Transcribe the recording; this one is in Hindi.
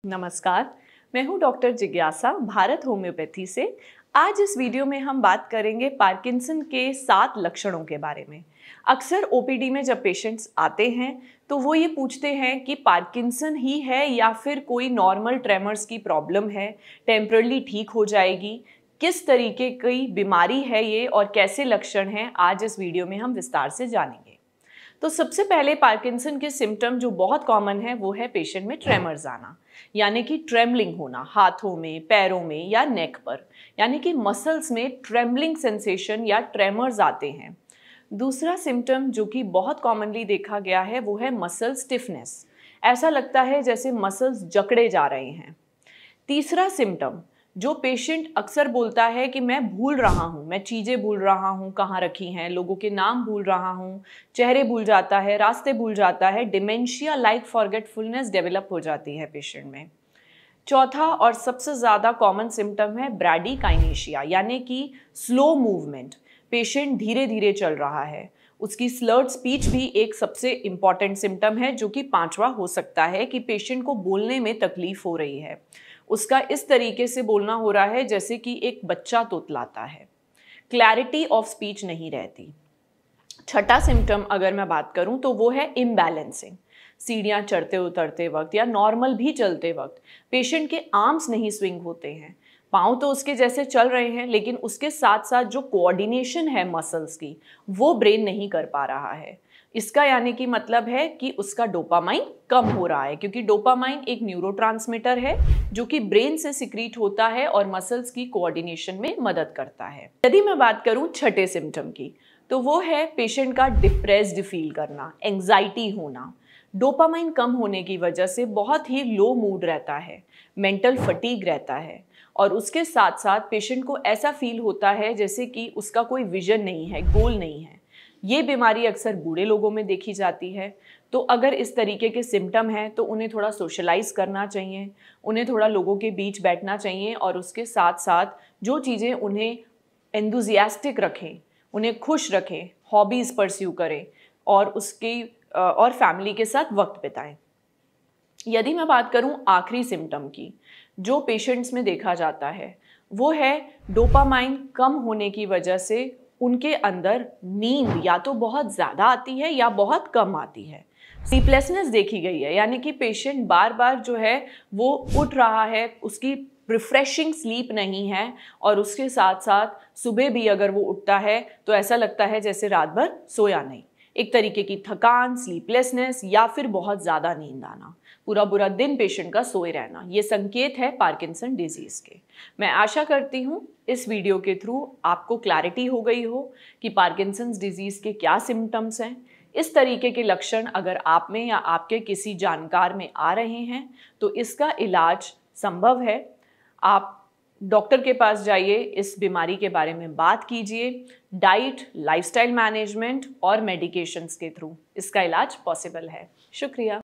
नमस्कार, मैं हूं डॉक्टर जिज्ञासा भारत होम्योपैथी से। आज इस वीडियो में हम बात करेंगे पार्किंसन के 7 लक्षणों के बारे में। अक्सर ओपीडी में जब पेशेंट्स आते हैं तो वो ये पूछते हैं कि पार्किंसन ही है या फिर कोई नॉर्मल ट्रेमर्स की प्रॉब्लम है, टेम्परली ठीक हो जाएगी, किस तरीके की बीमारी है ये और कैसे लक्षण हैं, आज इस वीडियो में हम विस्तार से जानेंगे। तो सबसे पहले पार्किंसन के सिम्टम जो बहुत कॉमन है वो है पेशेंट में ट्रेमर्स आना, यानी कि ट्रेमलिंग होना हाथों में, पैरों में या नेक पर, यानी कि मसल्स में ट्रेमलिंग सेंसेशन या ट्रेमर्स आते हैं। दूसरा सिम्टम जो कि बहुत कॉमनली देखा गया है वो है मसल स्टिफनेस, ऐसा लगता है जैसे मसल्स जकड़े जा रहे हैं। तीसरा सिम्टम जो पेशेंट अक्सर बोलता है कि मैं भूल रहा हूँ, मैं चीज़ें भूल रहा हूँ, कहाँ रखी हैं, लोगों के नाम भूल रहा हूँ, चेहरे भूल जाता है, रास्ते भूल जाता है, डिमेंशिया लाइक फॉरगेटफुलनेस डेवलप हो जाती है पेशेंट में। चौथा और सबसे ज़्यादा कॉमन सिम्टम है ब्रैडीकाइनेशिया, यानी कि स्लो मूवमेंट, पेशेंट धीरे धीरे चल रहा है। उसकी स्लर्ड स्पीच भी एक सबसे इम्पॉर्टेंट सिम्टम है जो कि 5वां हो सकता है कि पेशेंट को बोलने में तकलीफ हो रही है, उसका इस तरीके से बोलना हो रहा है जैसे कि एक बच्चा तोतलाता है, क्लैरिटी ऑफ स्पीच नहीं रहती। छठा सिम्टम अगर मैं बात करूं तो वो है इम्बैलेंसिंग, सीढ़ियां चढ़ते उतरते वक्त या नॉर्मल भी चलते वक्त पेशेंट के आर्म्स नहीं स्विंग होते हैं, पाँव तो उसके जैसे चल रहे हैं लेकिन उसके साथ साथ जो कोऑर्डिनेशन है मसल्स की वो ब्रेन नहीं कर पा रहा है। इसका यानी कि मतलब है कि उसका डोपामाइन कम हो रहा है, क्योंकि डोपामाइन एक न्यूरोट्रांसमीटर है जो कि ब्रेन से सिक्रीट होता है और मसल्स की कोऑर्डिनेशन में मदद करता है। यदि मैं बात करूं छठे सिम्टम की तो वो है पेशेंट का डिप्रेस्ड फील करना, एंजाइटी होना। डोपामाइन कम होने की वजह से बहुत ही लो मूड रहता है, मेंटल फटीग रहता है और उसके साथ साथ पेशेंट को ऐसा फील होता है जैसे कि उसका कोई विजन नहीं है, गोल नहीं है। ये बीमारी अक्सर बूढ़े लोगों में देखी जाती है। तो अगर इस तरीके के सिम्टम हैं तो उन्हें थोड़ा सोशलाइज करना चाहिए, उन्हें थोड़ा लोगों के बीच बैठना चाहिए और उसके साथ साथ जो चीज़ें उन्हें एंथुजियास्टिक रखें, उन्हें खुश रखें, हॉबीज़ परस्यू करें और और फैमिली के साथ वक्त बिताएं। यदि मैं बात करूं आखिरी सिम्टम की जो पेशेंट्स में देखा जाता है वो है डोपामाइन कम होने की वजह से उनके अंदर नींद या तो बहुत ज़्यादा आती है या बहुत कम आती है। स्लीपलेसनेस देखी गई है, यानी कि पेशेंट बार बार जो है वो उठ रहा है, उसकी रिफ्रेशिंग स्लीप नहीं है और उसके साथ साथ सुबह भी अगर वो उठता है तो ऐसा लगता है जैसे रात भर सोया नहीं। एक तरीके की थकान, स्लीपलेसनेस या फिर बहुत ज़्यादा नींद आना, पूरा पूरा दिन पेशेंट का सोए रहना, ये संकेत है पार्किंसन डिजीज़ के। मैं आशा करती हूँ इस वीडियो के थ्रू आपको क्लैरिटी हो गई हो कि पार्किंसंस डिजीज़ के क्या सिम्टम्स हैं। इस तरीके के लक्षण अगर आप में या आपके किसी जानकार में आ रहे हैं तो इसका इलाज संभव है। आप डॉक्टर के पास जाइए, इस बीमारी के बारे में बात कीजिए। डाइट, लाइफस्टाइल मैनेजमेंट और मेडिकेशंस के थ्रू इसका इलाज पॉसिबल है। शुक्रिया।